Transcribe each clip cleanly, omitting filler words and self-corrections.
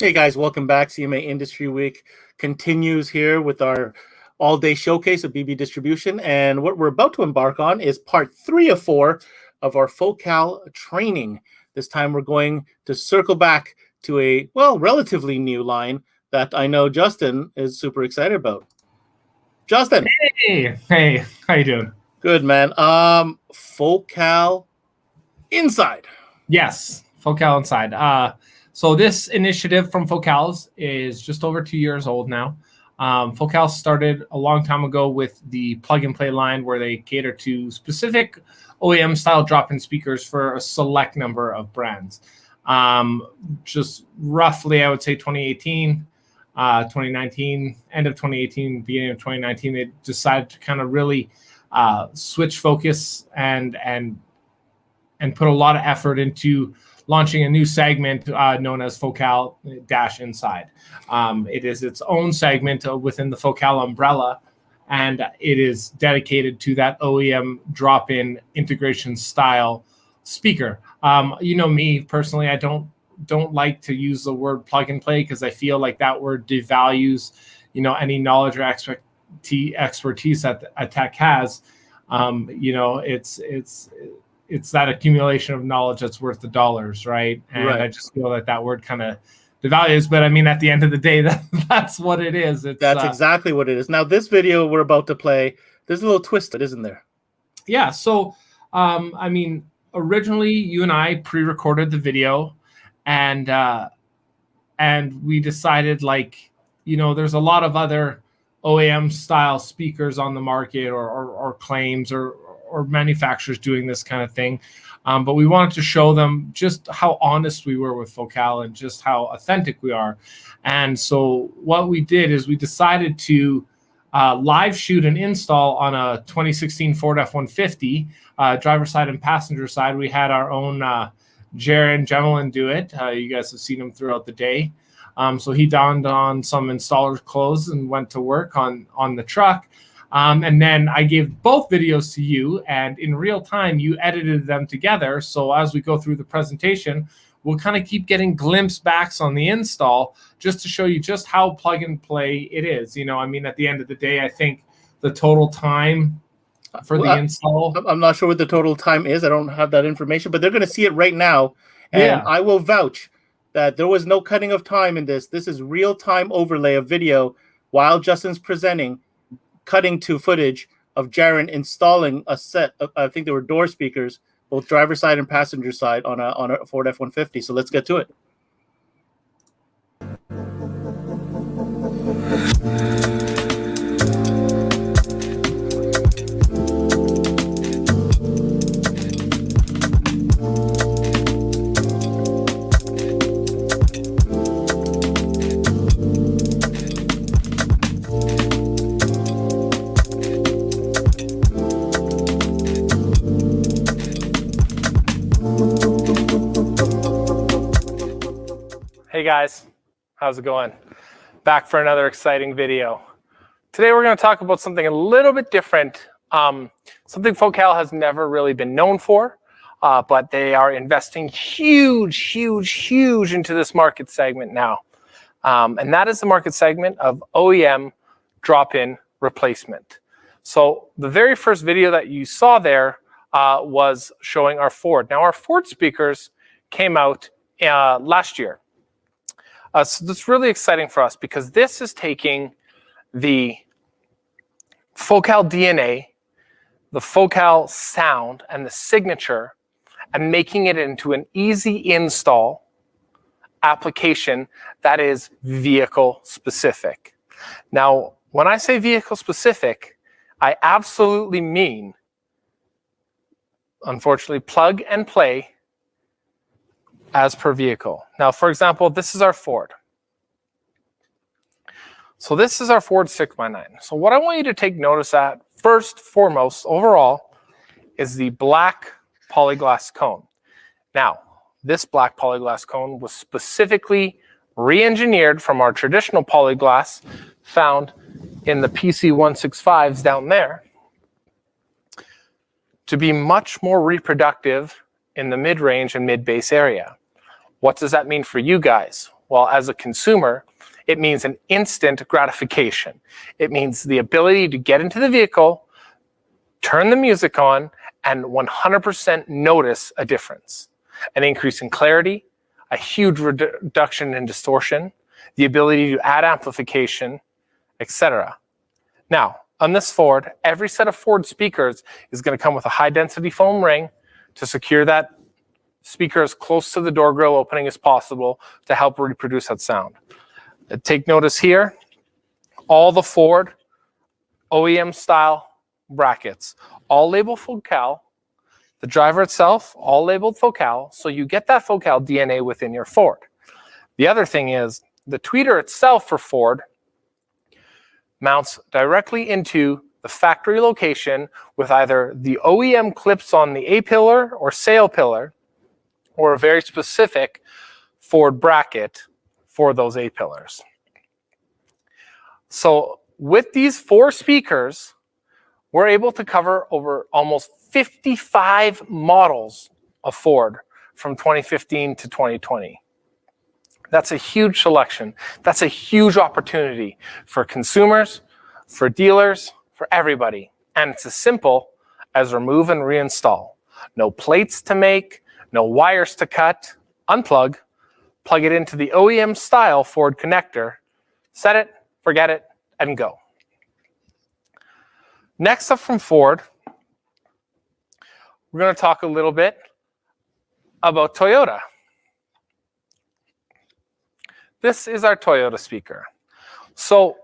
Hey guys, welcome back. CMA Industry Week continues here with our all-day showcase of BB distribution. And what we're about to embark on is part 3 of 4 of our Focal training. This time we're going to circle back to a, well, relatively new line that I know Justin is super excited about. Justin. Hey, how you doing? Good, man. Focal Inside. Yes, Focal Inside. So this initiative from Focals is just over 2 years old now. Focal started a long time ago with the plug-and-play line where they cater to specific OEM style drop-in speakers for a select number of brands. Just roughly, I would say 2018, 2019, end of 2018, beginning of 2019, they decided to kind of really switch focus and put a lot of effort into launching a new segment known as Focal Inside. It is its own segment within the Focal umbrella, and it is dedicated to that OEM drop-in integration style speaker. You know me personally, I don't like to use the word plug and play because I feel like that word devalues, any knowledge or expertise that a tech has. It's that accumulation of knowledge that's worth the dollars, right? And right. I just feel that word kind of devalues, but I mean, at the end of the day, that's what it is. That's exactly what it is. Now, this video we're about to play, there's a little twist, isn't there? Yeah. So, I mean, originally you and I pre-recorded the video, and we decided, there's a lot of other OEM style speakers on the market or claims or manufacturers doing this kind of thing. But we wanted to show them just how honest we were with Focal and just how authentic we are. And so what we did is we decided to live shoot an install on a 2016 Ford F-150, driver side and passenger side. We had our own Jaron Gemelin do it. You guys have seen him throughout the day. So he donned on some installer's clothes and went to work on the truck. And then I gave both videos to you, and in real time, you edited them together. So as we go through the presentation, we'll kind of keep getting glimpse backs on the install just to show you just how plug and play it is. I mean, at the end of the day, I think the total time for the install. I'm not sure what the total time is. I don't have that information, but they're going to see it right now. And yeah. I will vouch that there was no cutting of time in this. This is real-time overlay of video while Justin's presenting, cutting to footage of Jaron installing a set of, I think there were door speakers, both driver side and passenger side on a Ford F-150. So let's get to it. Hey guys, how's it going? Back for another exciting video. Today we're going to talk about something a little bit different, something Focal has never really been known for, but they are investing huge into this market segment now. And that is the market segment of OEM drop-in replacement. So the very first video that you saw there was showing our Ford. Now our Ford speakers came out last year. So that's really exciting for us because this is taking the Focal DNA, the Focal sound, and the signature and making it into an easy install application that is vehicle specific. Now, when I say vehicle specific, I absolutely mean, unfortunately, plug and play as per vehicle. Now, for example, this is our Ford. So this is our Ford 6x9. So what I want you to take notice at, first, foremost, overall, is the black polyglass cone. Now, this black polyglass cone was specifically re-engineered from our traditional polyglass found in the PC165s down there to be much more reproductive in the mid-range and mid-bass area. What does that mean for you guys? Well, as a consumer, it means an instant gratification. It means the ability to get into the vehicle, turn the music on, and 100% notice a difference. An increase in clarity, a huge reduction in distortion, the ability to add amplification, etc. Now, on this Ford, every set of Ford speakers is going to come with a high-density foam ring to secure that speaker as close to the door grill opening as possible to help reproduce that sound. Take notice here, all the Ford OEM style brackets, all labeled Focal. The driver itself, all labeled Focal, so you get that Focal DNA within your Ford. The other thing is, the tweeter itself for Ford mounts directly into the factory location with either the OEM clips on the A-pillar or sail pillar, or a very specific Ford bracket for those A-pillars. So with these 4 speakers, we're able to cover over almost 55 models of Ford from 2015 to 2020. That's a huge selection. That's a huge opportunity for consumers, for dealers, for everybody. And it's as simple as remove and reinstall. No plates to make, no wires to cut. Unplug, plug it into the OEM style Ford connector, set it, forget it, and go. Next up from Ford, we're going to talk a little bit about Toyota. This is our Toyota speaker. So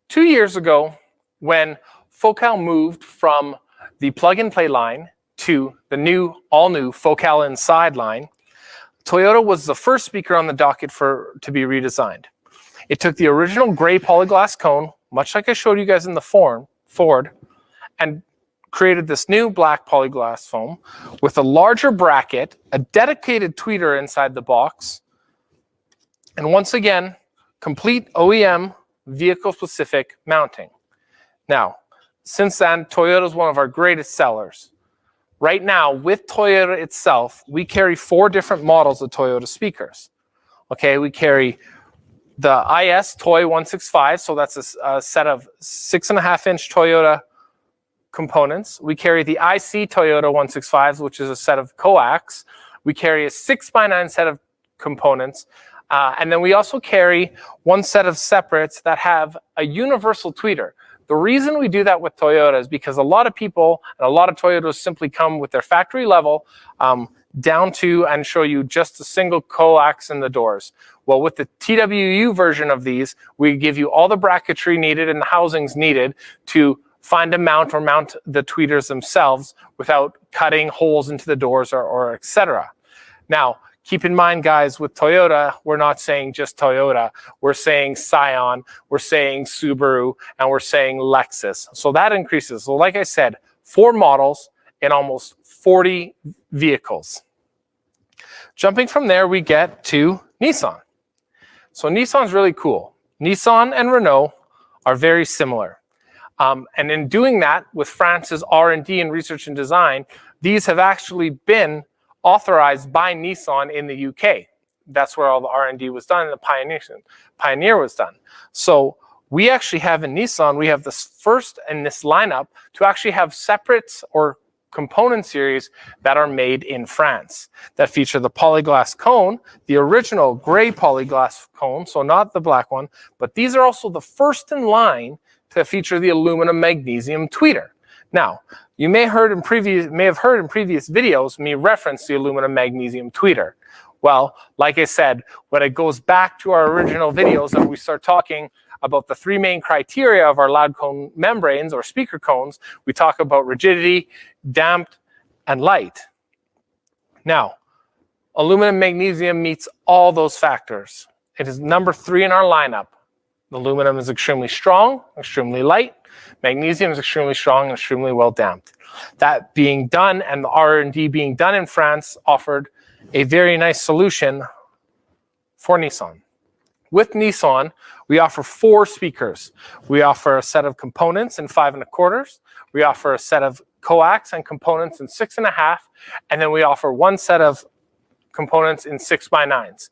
2 years ago, when Focal moved from the plug-and-play line to the all-new Focal Inside line, Toyota was the first speaker on the docket to be redesigned. It took the original gray polyglass cone, much like I showed you guys in the Ford, and created this new black polyglass foam with a larger bracket, a dedicated tweeter inside the box, and once again, complete OEM vehicle-specific mounting. Now, since then, Toyota is one of our greatest sellers. Right now, with Toyota itself, we carry 4 different models of Toyota speakers. Okay, we carry the IS Toy 165, so that's a set of 6.5-inch Toyota components. We carry the IC Toyota 165s, which is a set of coax. We carry a 6x9 set of components. And then we also carry 1 set of separates that have a universal tweeter. The reason we do that with Toyota is because a lot of people and a lot of Toyotas simply come with their factory level down to and show you just a single coax in the doors. Well, with the TWU version of these, we give you all the bracketry needed and the housings needed to find a mount or mount the tweeters themselves without cutting holes into the doors or etc. Now, keep in mind, guys, with Toyota, we're not saying just Toyota. We're saying Scion, we're saying Subaru, and we're saying Lexus. So that increases. So like I said, 4 models in almost 40 vehicles. Jumping from there, we get to Nissan. So Nissan's really cool. Nissan and Renault are very similar. And in doing that, with France's R&D and research and design, these have actually been authorized by Nissan in the UK. That's where all the R&D was done and the Pioneer was done. So we actually have in Nissan, we have this first in this lineup to actually have separates or component series that are made in France that feature the polyglass cone, the original gray polyglass cone, so not the black one, but these are also the first in line to feature the aluminum magnesium tweeter. Now, you may have heard in previous videos me reference the aluminum magnesium tweeter. Well, like I said, when it goes back to our original videos and we start talking about the 3 main criteria of our loud cone membranes or speaker cones, we talk about rigidity, damped, and light. Now, aluminum magnesium meets all those factors. It is number 3 in our lineup. Aluminum is extremely strong, extremely light. Magnesium is extremely strong and extremely well damped. That being done and the R&D being done in France offered a very nice solution for Nissan. With Nissan, we offer 4 speakers. We offer a set of components in 5 1/4. We offer a set of coax and components in 6 1/2. And then we offer 1 set of components in 6x9s.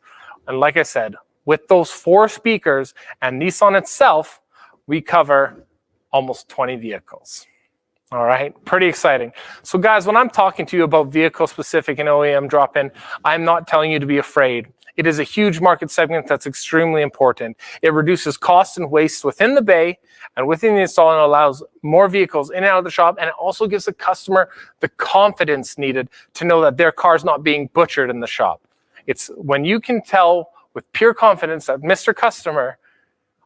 And like I said, with those 4 speakers and Nissan itself, we cover almost 20 vehicles. All right, pretty exciting. So guys, when I'm talking to you about vehicle specific and OEM drop-in, I'm not telling you to be afraid. It is a huge market segment that's extremely important. It reduces costs and waste within the bay and within the install, and allows more vehicles in and out of the shop, and it also gives the customer the confidence needed to know that their car's not being butchered in the shop. It's when you can tell with pure confidence that, Mr. Customer,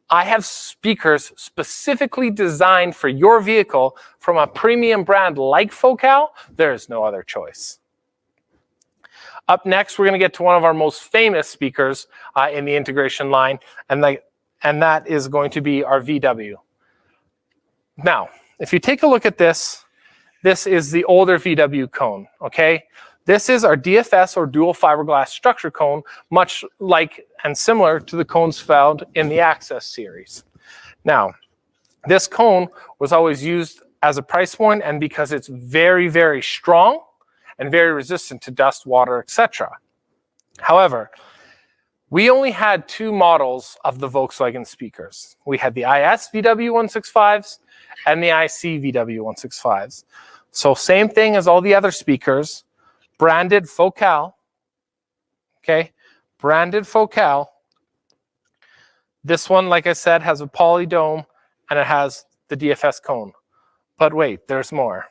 I have speakers specifically designed for your vehicle from a premium brand like Focal, there is no other choice. Up next, we're going to get to one of our most famous speakers in the integration line, and that is going to be our VW. Now, if you take a look at this, this is the older VW cone, okay? This is our DFS, or dual fiberglass structure cone, much like and similar to the cones found in the Access series. Now, this cone was always used as a price point, and because it's very, very strong and very resistant to dust, water, etc. However, we only had 2 models of the Volkswagen speakers. We had the IS VW 165s and the IC VW 165s. So same thing as all the other speakers, branded Focal, okay? Branded Focal. This one, like I said, has a poly dome and it has the DFS cone. But wait, there's more.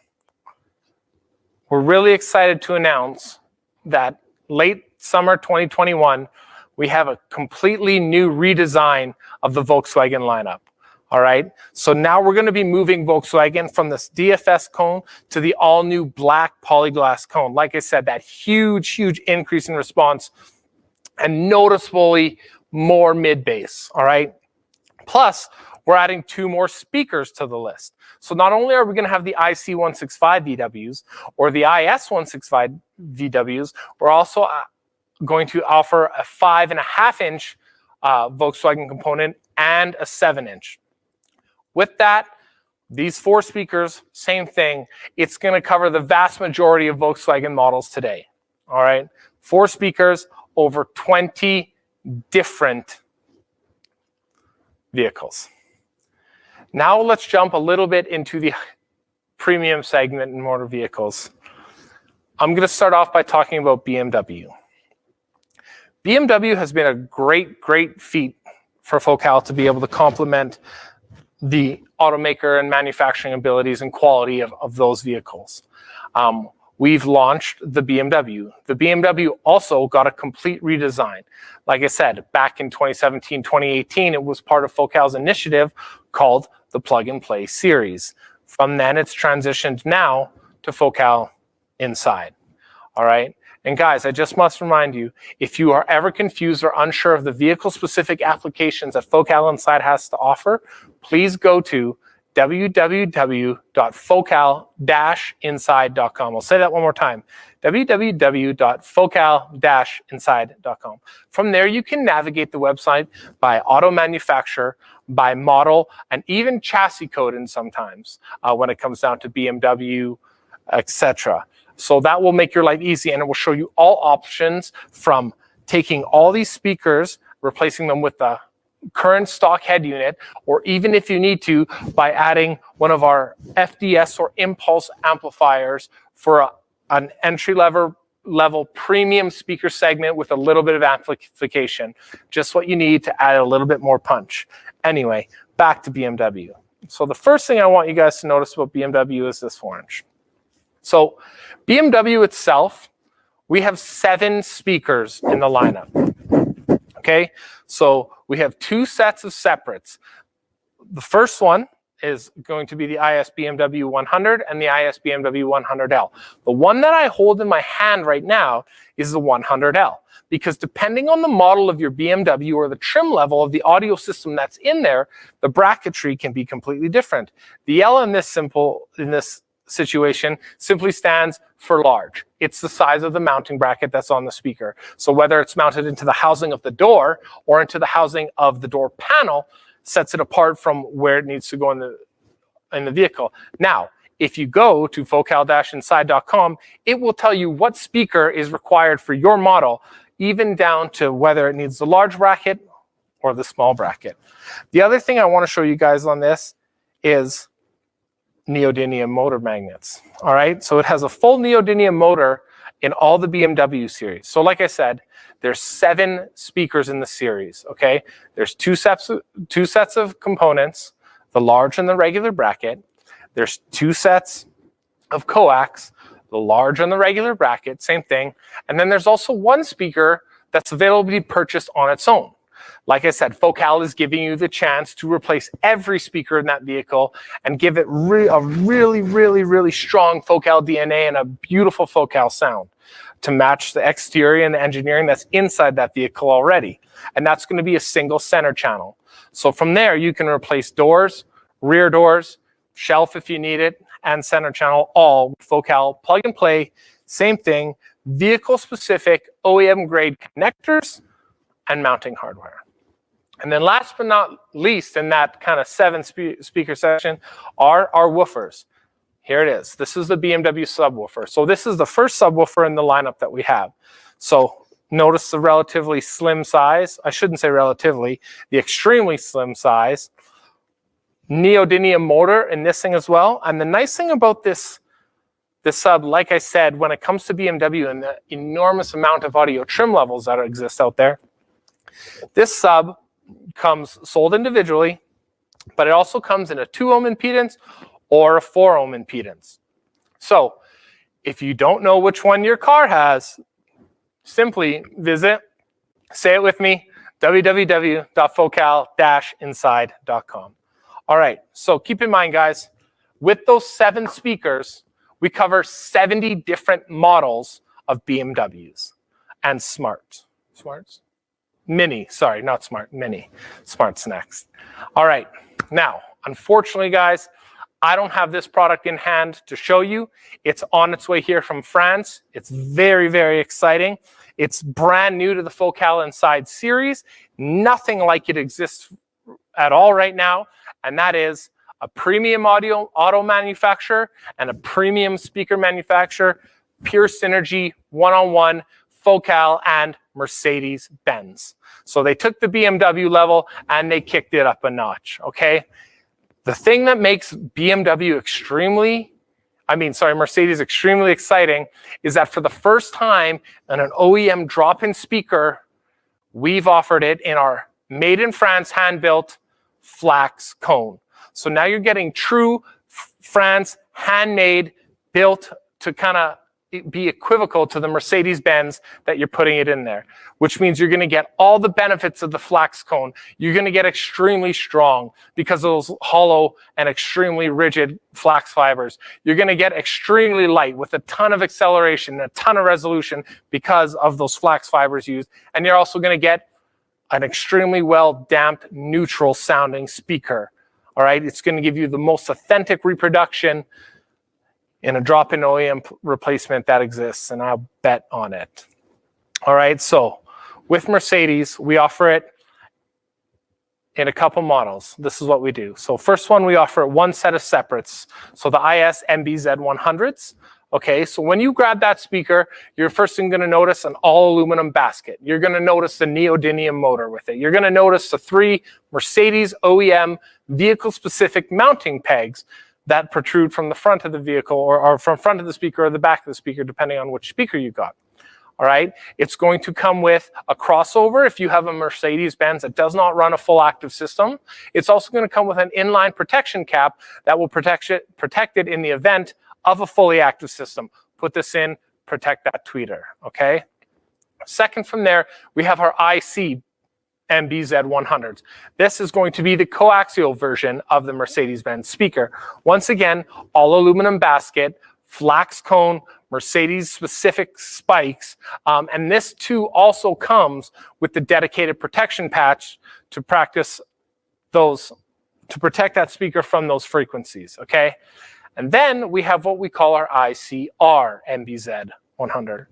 We're really excited to announce that late summer 2021, we have a completely new redesign of the Volkswagen lineup. All right, so now we're going to be moving Volkswagen from this DFS cone to the all-new black polyglass cone. Like I said, that huge, huge increase in response and noticeably more mid-bass, all right? Plus, we're adding 2 more speakers to the list. So not only are we going to have the IC 165 VWs or the IS 165 VWs, we're also going to offer a 5.5-inch Volkswagen component and a 7-inch. With that, these 4 speakers, same thing. It's going to cover the vast majority of Volkswagen models today. All right, 4 speakers, over 20 different vehicles. Now let's jump a little bit into the premium segment in motor vehicles. I'm going to start off by talking about BMW. BMW has been a great, great feat for Focal to be able to complement the automaker and manufacturing abilities and quality of those vehicles. We've launched the BMW. The BMW also got a complete redesign. Like I said, back in 2017, 2018, it was part of Focal's initiative called the Plug and Play series. From then, it's transitioned now to Focal Inside. All right. And guys, I just must remind you, if you are ever confused or unsure of the vehicle-specific applications that Focal Inside has to offer, please go to www.focal-inside.com. I'll say that one more time, www.focal-inside.com. From there, you can navigate the website by auto manufacturer, by model, and even chassis code in sometimes when it comes down to BMW, etc. So that will make your life easy, and it will show you all options from taking all these speakers, replacing them with the current stock head unit, or even if you need to, by adding one of our FDS or impulse amplifiers for an entry-level premium speaker segment with a little bit of amplification. Just what you need to add a little bit more punch. Anyway, back to BMW. So the first thing I want you guys to notice about BMW is this orange. So BMW itself, we have 7 speakers in the lineup. Okay, so we have 2 sets of separates. The first one is going to be the IS BMW 100 and the IS BMW 100L. The one that I hold in my hand right now is the 100L, because depending on the model of your BMW or the trim level of the audio system that's in there, the bracketry can be completely different. The L in this situation simply stands for large. It's the size of the mounting bracket that's on the speaker. So whether it's mounted into the housing of the door or into the housing of the door panel, sets it apart from where it needs to go in the vehicle. Now, if you go to focal-inside.com, it will tell you what speaker is required for your model, even down to whether it needs the large bracket or the small bracket. The other thing I want to show you guys on this is neodymium motor magnets. All right, so it has a full neodymium motor in all the BMW series. So like I said, there's 7 speakers in the series, okay? There's two sets of components, the large and the regular bracket. There's 2 sets of coax, the large and the regular bracket, same thing. And then there's also 1 speaker that's available to be purchased on its own. Like I said, Focal is giving you the chance to replace every speaker in that vehicle and give it a really strong Focal DNA and a beautiful Focal sound to match the exterior and the engineering that's inside that vehicle already. And that's going to be a single center channel. So from there, you can replace doors, rear doors, shelf if you need it, and center channel, all with Focal plug and play, same thing, vehicle specific OEM grade connectors and mounting hardware. And then last but not least in that kind of 7 speaker section are our woofers. Here it is. This is the BMW subwoofer. So this is the first subwoofer in the lineup that we have. So notice the relatively slim size. I shouldn't say relatively, the extremely slim size. Neodymium motor in this thing as well. And the nice thing about this sub, like I said, when it comes to BMW and the enormous amount of audio trim levels that exist out there, this sub comes sold individually, but it also comes in a 2 ohm impedance or a 4 ohm impedance. So if you don't know which one your car has, simply visit, say it with me, www.focal-inside.com. All right, so keep in mind, guys, with those 7 speakers, we cover 70 different models of BMWs and Smarts. Mini, sorry, not Smart, Mini. Smart's next. All right, now, unfortunately, guys, I don't have this product in hand to show you. It's on its way here from France. It's very exciting. It's brand new to the Focal Inside series. Nothing like it exists at all right now, and that is a premium auto manufacturer and a premium speaker manufacturer, pure synergy, one-on-one, Focal and Mercedes-Benz. So they took the BMW level and they kicked it up a notch, okay? The thing that makes Mercedes extremely exciting is that for the first time in an OEM drop-in speaker, we've offered it in our made in France hand-built flax cone. So now you're getting true France handmade, built to kind of be equivocal to the Mercedes-Benz that you're putting it in there, which means you're going to get all the benefits of the flax cone. You're going to get extremely strong because of those hollow and extremely rigid flax fibers. You're going to get extremely light with a ton of acceleration, a ton of resolution because of those flax fibers used. And you're also going to get an extremely well damped, neutral sounding speaker. All right, it's going to give you the most authentic reproduction in a drop-in OEM replacement that exists, and I'll bet on it. All right, so with Mercedes, we offer it in a couple models. This is what we do. So first one, we offer 1 set of separates. So the IS MBZ 100s. Okay, so when you grab that speaker, you're first going to notice an all aluminum basket. You're going to notice the neodymium motor with it. You're going to notice the 3 Mercedes OEM vehicle-specific mounting pegs that protrude from the front of the vehicle or from front of the speaker or the back of the speaker, depending on which speaker you got. All right, it's going to come with a crossover if you have a Mercedes-Benz that does not run a full active system. It's also going to come with an inline protection cap that will protect it in the event of a fully active system. Put this in, protect that tweeter, okay? Second from there, we have our IC MBZ 100s. This is going to be the coaxial version of the Mercedes-Benz speaker. Once again, all aluminum basket, flax cone, Mercedes-specific spikes, and this too also comes with the dedicated protection patch to protect that speaker from those frequencies, okay? And then we have what we call our ICR MBZ 100.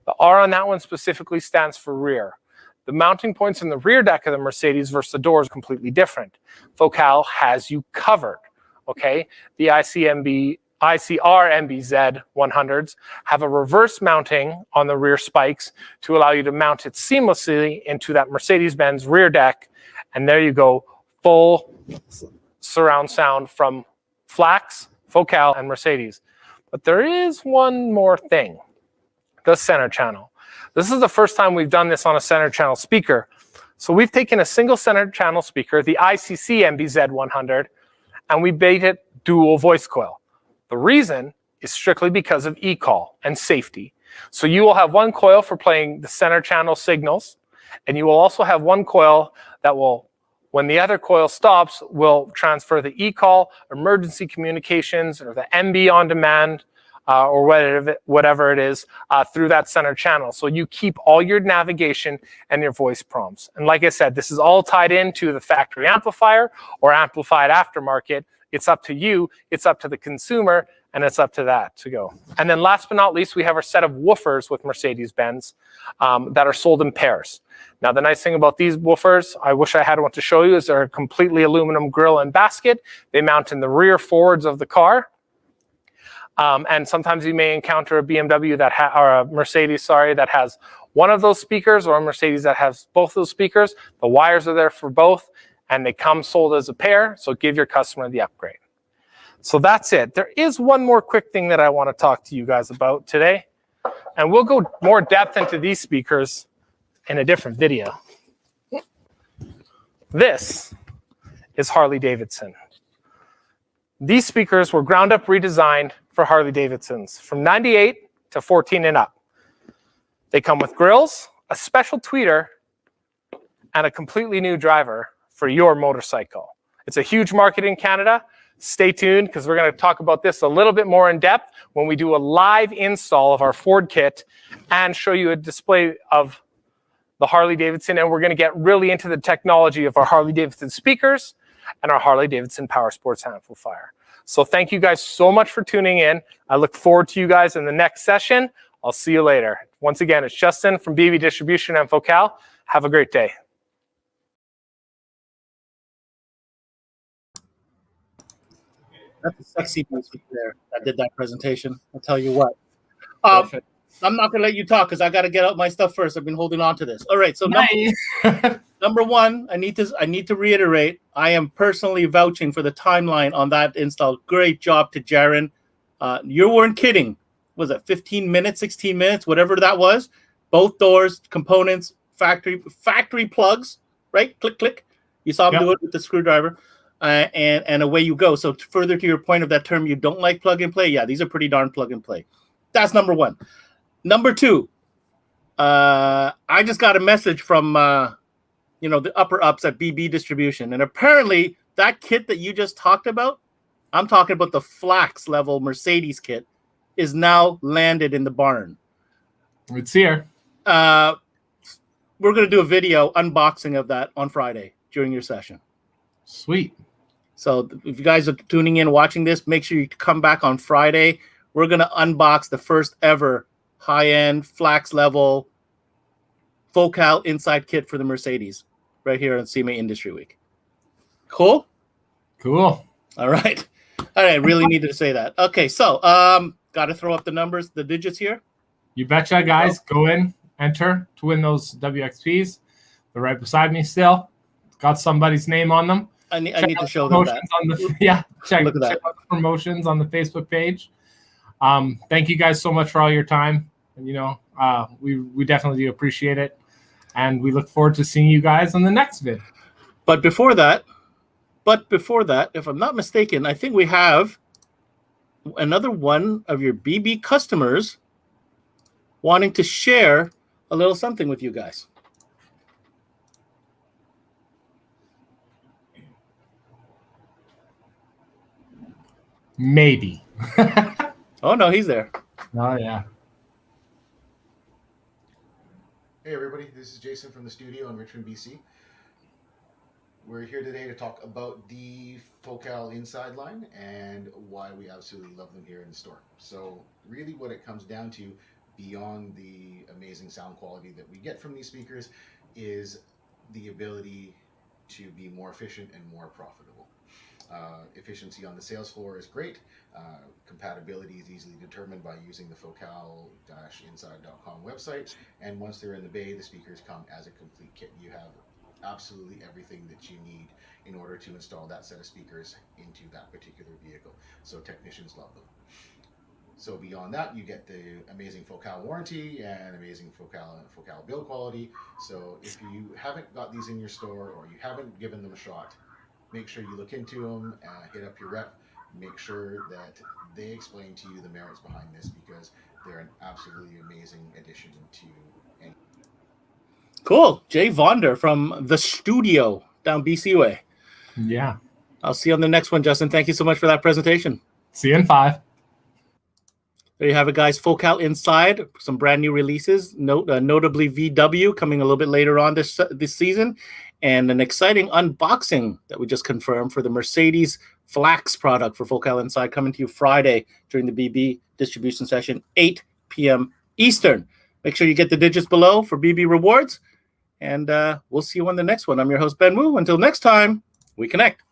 The R on that one specifically stands for rear. The mounting points in the rear deck of the Mercedes versus the door is completely different. Focal has you covered, okay? The ICR MBZ 100s have a reverse mounting on the rear spikes to allow you to mount it seamlessly into that Mercedes-Benz rear deck And there you go, full surround sound from Flax, Focal, and Mercedes. But there is one more thing, the center channel. This is the first time we've done this on a center channel speaker. So we've taken a single center channel speaker, the ICC MBZ100, and we made it dual voice coil. The reason is strictly because of e-call and safety. So you will have one coil for playing the center channel signals, and you will also have one coil that will, when the other coil stops, will transfer the e-call, emergency communications, or the MB on demand, or whatever it is, through that center channel. So you keep all your navigation and your voice prompts. And like I said, this is all tied into the factory amplifier or amplified aftermarket. It's up to you, it's up to the consumer, and it's up to that to go. And then last but not least, we have our set of woofers with Mercedes-Benz that are sold in pairs. Now, the nice thing about these woofers, I wish I had one to show you, is they're a completely aluminum grill and basket. They mount in the rear forwards of the car. And sometimes you may encounter a BMW or a Mercedes, sorry, that has one of those speakers, or a Mercedes that has both those speakers. The wires are there for both, and they come sold as a pair, so give your customer the upgrade. So that's it. There is one more quick thing that I want to talk to you guys about today, and we'll go more depth into these speakers in a different video. This is Harley-Davidson. These speakers were ground up redesigned for Harley-Davidsons from 98 to 14 and up. They come with grills, a special tweeter, and a completely new driver for your motorcycle. It's a huge market in Canada. Stay tuned, because we're going to talk about this a little bit more in depth when we do a live install of our Ford kit and show you a display of the Harley-Davidson, and we're going to get really into the technology of our Harley-Davidson speakers and our Harley-Davidson Power Sports amplifier. So thank you guys so much for tuning in. I look forward to you guys in the next session. I'll see you later. Once again, it's Justin from BB Distribution and Focal. Have a great day. That's a sexy voice there that did that presentation. I'll tell you what. I'm not going to let you talk because I got to get out my stuff first. I've been holding on to this. All right. So number one, I need to reiterate, I am personally vouching for the timeline on that install. Great job to Jaron. You weren't kidding. Was it 15 minutes, 16 minutes, whatever that was? Both doors, components, factory plugs, right? Click, click. You saw him do it with the screwdriver. And away you go. So further to your point of that term, you don't like plug and play. Yeah, these are pretty darn plug and play. That's number one. Number two, I just got a message from the upper ups at BB Distribution, and apparently that kit that you just talked about, I'm talking about the Flax level Mercedes kit, is now landed in the barn. It's here. We're gonna do a video unboxing of that on Friday during your session. Sweet. So if you guys are tuning in, watching this, make sure you come back on Friday. We're going to unbox the first ever high-end Flax level Focal inside kit for the Mercedes right here on SEMA Industry Week. Cool? Cool. All right. I really needed to say that. Okay, so got to throw up the numbers, the digits here. You betcha, guys. Go in, enter to win those WXPs. They're right beside me still. Got somebody's name on them. I need to show them that. Check out the promotions on the Facebook page. Thank you guys so much for all your time. And, we definitely do appreciate it. And we look forward to seeing you guys on the next vid. But before that, if I'm not mistaken, I think we have another one of your BB customers wanting to share a little something with you guys. Maybe. Oh, no, he's there. Oh, yeah. Hey, everybody. This is Jason from the studio in Richmond, BC. We're here today to talk about the Focal inside line and why we absolutely love them here in the store. So really what it comes down to, beyond the amazing sound quality that we get from these speakers, is the ability to be more efficient and more profitable. Efficiency on the sales floor is great. Compatibility is easily determined by using the focal-inside.com website. And once they're in the bay, the speakers come as a complete kit. You have absolutely everything that you need in order to install that set of speakers into that particular vehicle. So technicians love them. So beyond that, you get the amazing Focal warranty and amazing Focal build quality. So if you haven't got these in your store or you haven't given them a shot, make sure you look into them, hit up your rep, make sure that they explain to you the merits behind this, because they're an absolutely amazing addition to any. Cool. Jay Vonder from the studio down BC way. Yeah. I'll see you on the next one, Justin. Thank you so much for that presentation. See you in 5. There you have it, guys. Focal Inside, some brand new releases, notably VW coming a little bit later on this season, and an exciting unboxing that we just confirmed for the Mercedes Flax product for Focal Inside, coming to you Friday during the BB distribution session, 8 p.m. Eastern. Make sure you get the digits below for BB rewards, and we'll see you on the next one. I'm your host, Ben Wu. Until next time, we connect.